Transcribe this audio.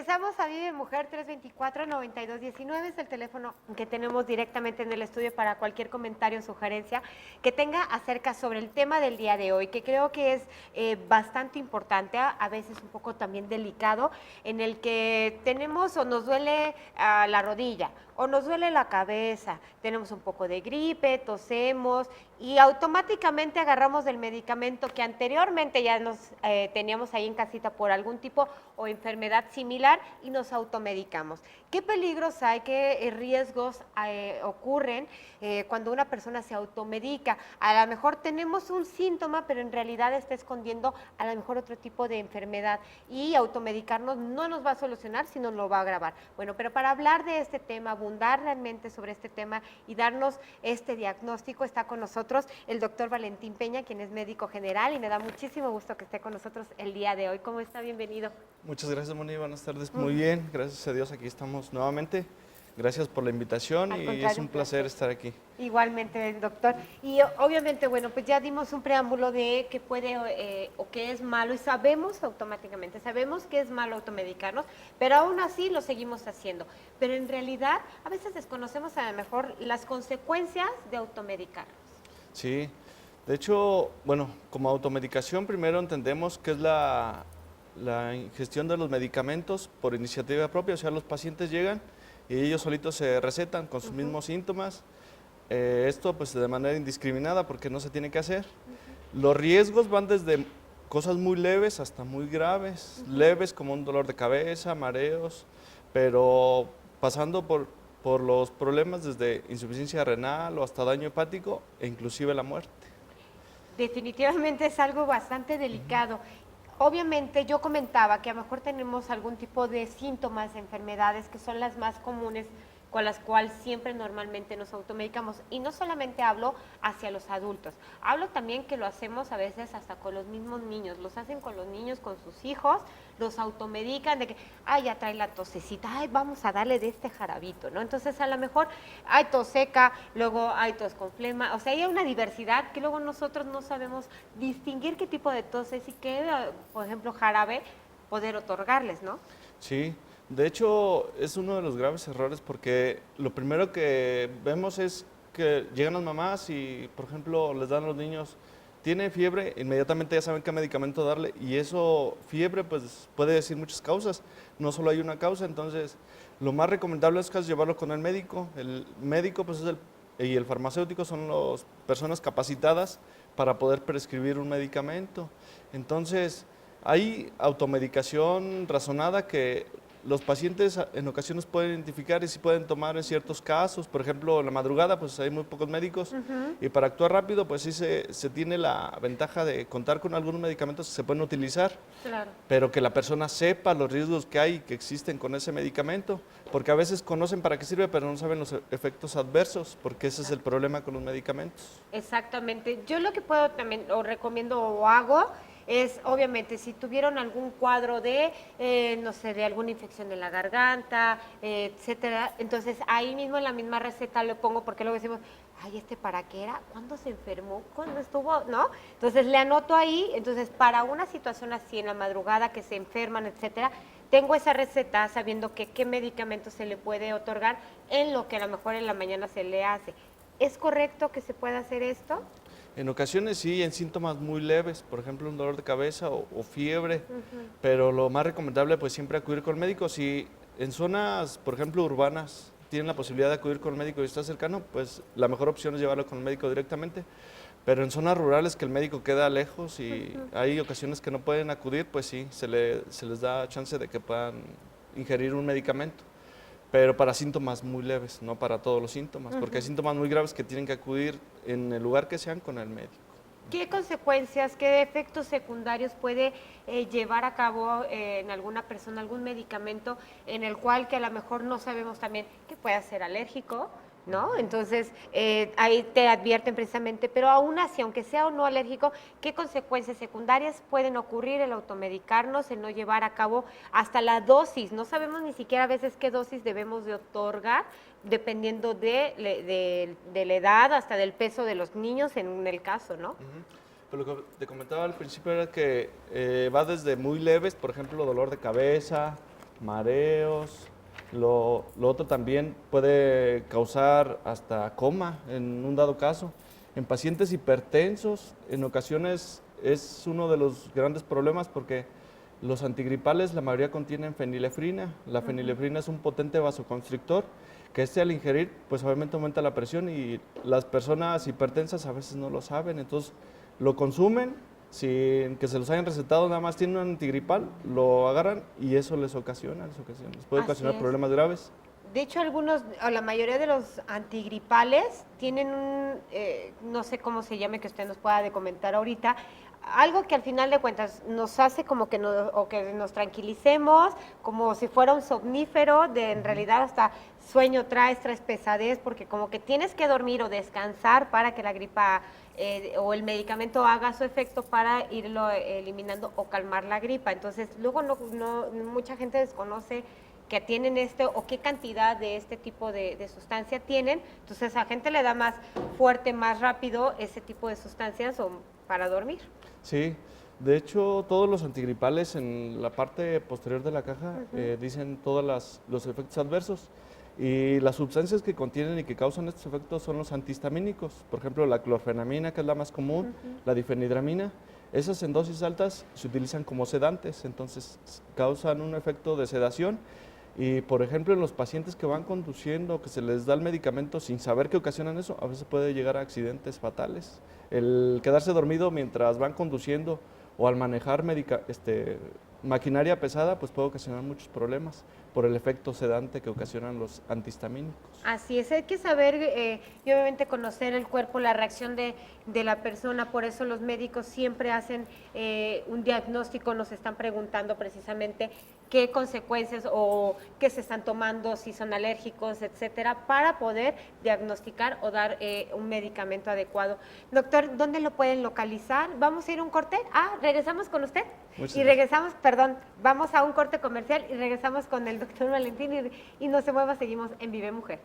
Regresamos a Vive Mujer 324-9219, es el teléfono que tenemos directamente en el estudio para cualquier comentario o sugerencia que tenga acerca sobre el tema del día de hoy, que creo que es bastante importante, a veces un poco también delicado, en el que tenemos o nos duele la rodilla o nos duele la cabeza, tenemos un poco de gripe, tosemos y automáticamente agarramos del medicamento que anteriormente ya nos teníamos ahí en casita por algún tipo o enfermedad similar y nos automedicamos. ¿Qué peligros hay, qué riesgos ocurren cuando una persona se automedica? A lo mejor tenemos un síntoma, pero en realidad está escondiendo a lo mejor otro tipo de enfermedad y automedicarnos no nos va a solucionar, sino lo va a agravar. Bueno, pero para hablar de este tema, abundar realmente sobre este tema y darnos este diagnóstico, está con nosotros el doctor Valentín Peña, quien es médico general y me da muchísimo gusto que esté con nosotros el día de hoy. ¿Cómo está? Bienvenido. Muchas gracias, Moni. Buenas tardes. Muy bien, gracias a Dios aquí estamos nuevamente. Gracias por la invitación y es un placer estar aquí. Igualmente, doctor. Y obviamente, bueno, pues ya dimos un preámbulo de qué puede o qué es malo y sabemos automáticamente, sabemos que es malo automedicarnos, pero aún así lo seguimos haciendo. Pero en realidad a veces desconocemos a lo mejor las consecuencias de automedicarnos. Sí, de hecho, bueno, como automedicación primero entendemos que es la ingestión de los medicamentos por iniciativa propia, o sea, los pacientes llegan y ellos solitos se recetan con sus mismos síntomas. Esto pues de manera indiscriminada porque no se tiene que hacer. Los riesgos van desde cosas muy leves hasta muy graves, leves como un dolor de cabeza, mareos, pero pasando por los problemas desde insuficiencia renal o hasta daño hepático e inclusive la muerte. Definitivamente es algo bastante delicado. Obviamente yo comentaba que a lo mejor tenemos algún tipo de síntomas, enfermedades que son las más comunes con las cuales siempre normalmente nos automedicamos. Y no solamente hablo hacia los adultos, hablo también que lo hacemos a veces hasta con los mismos niños, los hacen con los niños, con sus hijos, los automedican de que, ay, ya trae la tosecita, ay, vamos a darle de este jarabito, ¿no? Entonces a lo mejor hay tos seca, luego hay tos con flema, o sea, hay una diversidad que luego nosotros no sabemos distinguir qué tipo de tos es y qué, por ejemplo, jarabe poder otorgarles, ¿no? Sí, de hecho es uno de los graves errores porque lo primero que vemos es que llegan las mamás y, por ejemplo, les dan a los niños, tiene fiebre, inmediatamente ya saben qué medicamento darle y eso, fiebre, pues puede decir muchas causas, no solo hay una causa, entonces lo más recomendable es casi llevarlo con el médico pues y el farmacéutico son las personas capacitadas para poder prescribir un medicamento, entonces hay automedicación razonada que los pacientes en ocasiones pueden identificar y sí pueden tomar en ciertos casos, por ejemplo, en la madrugada pues hay muy pocos médicos y para actuar rápido pues sí se tiene la ventaja de contar con algunos medicamentos que se pueden utilizar, Claro. pero que la persona sepa los riesgos que hay y que existen con ese medicamento, porque a veces conocen para qué sirve pero no saben los efectos adversos, porque ese es el problema con los medicamentos. Exactamente. Yo lo que puedo también, o recomiendo o hago, es obviamente si tuvieron algún cuadro de, no sé, de alguna infección de la garganta, etcétera, entonces ahí mismo en la misma receta lo pongo porque luego decimos, ay, ¿para qué era? ¿Cuándo se enfermó? ¿Cuándo estuvo? ¿No? Entonces le anoto ahí, entonces para una situación así en la madrugada que se enferman, etcétera, tengo esa receta sabiendo que qué medicamento se le puede otorgar en lo que a lo mejor en la mañana se le hace. ¿Es correcto que se pueda hacer esto? En ocasiones sí, en síntomas muy leves, por ejemplo un dolor de cabeza o fiebre, pero lo más recomendable pues siempre acudir con el médico. Si en zonas, por ejemplo, urbanas tienen la posibilidad de acudir con el médico y está cercano, pues la mejor opción es llevarlo con el médico directamente. Pero en zonas rurales que el médico queda lejos y hay ocasiones que no pueden acudir, pues sí, se les da chance de que puedan ingerir un medicamento, pero para síntomas muy leves, no para todos los síntomas, porque hay síntomas muy graves que tienen que acudir en el lugar que sean con el médico. ¿Qué consecuencias, qué efectos secundarios puede llevar a cabo en alguna persona algún medicamento en el cual que a lo mejor no sabemos también que pueda ser alérgico, ¿no? Entonces, ahí te advierten precisamente, pero aún así, aunque sea o no alérgico, ¿qué consecuencias secundarias pueden ocurrir el automedicarnos, el no llevar a cabo hasta la dosis? No sabemos ni siquiera a veces qué dosis debemos de otorgar, dependiendo de la edad, hasta del peso de los niños en el caso, ¿no? Pero lo que te comentaba al principio era que va desde muy leves, por ejemplo, dolor de cabeza, mareos. Lo otro también puede causar hasta coma en un dado caso. En pacientes hipertensos, en ocasiones es uno de los grandes problemas porque los antigripales, la mayoría contienen fenilefrina. La fenilefrina es un potente vasoconstrictor que al ingerir, pues obviamente aumenta la presión y las personas hipertensas a veces no lo saben, entonces lo consumen sin que se los hayan recetado, nada más tienen un antigripal, lo agarran y eso les puede Así ocasionar es. problemas graves. De hecho, algunos, o la mayoría de los antigripales tienen no sé cómo se llame, que usted nos pueda de comentar ahorita, algo que al final de cuentas nos hace como que o que nos tranquilicemos, como si fuera un somnífero, en realidad hasta sueño traes pesadez, porque como que tienes que dormir o descansar para que la gripa o el medicamento haga su efecto para irlo eliminando o calmar la gripa. Entonces, luego mucha gente desconoce que tienen o qué cantidad de este tipo de sustancia tienen, entonces a la gente le da más fuerte, más rápido ese tipo de sustancias para dormir. Sí, de hecho todos los antigripales en la parte posterior de la caja dicen todos los efectos adversos y las sustancias que contienen y que causan estos efectos son los antihistamínicos, por ejemplo la clorfenamina, que es la más común, la difenidramina. Esas en dosis altas se utilizan como sedantes, entonces causan un efecto de sedación. Y, por ejemplo, en los pacientes que van conduciendo, que se les da el medicamento sin saber qué ocasionan eso, a veces puede llegar a accidentes fatales. El quedarse dormido mientras van conduciendo o al manejar maquinaria pesada, pues puede ocasionar muchos problemas por el efecto sedante que ocasionan los antihistamínicos. Así es, hay que saber y obviamente conocer el cuerpo, la reacción de la persona, por eso los médicos siempre hacen un diagnóstico, nos están preguntando precisamente qué consecuencias o qué se están tomando, si son alérgicos, etcétera, para poder diagnosticar o dar un medicamento adecuado. Doctor, ¿dónde lo pueden localizar? Vamos a ir a un corte. Regresamos con usted. Muchas Y regresamos, perdón, vamos a un corte comercial y regresamos con el doctor Valentín y no se mueva, seguimos en Vive Mujer.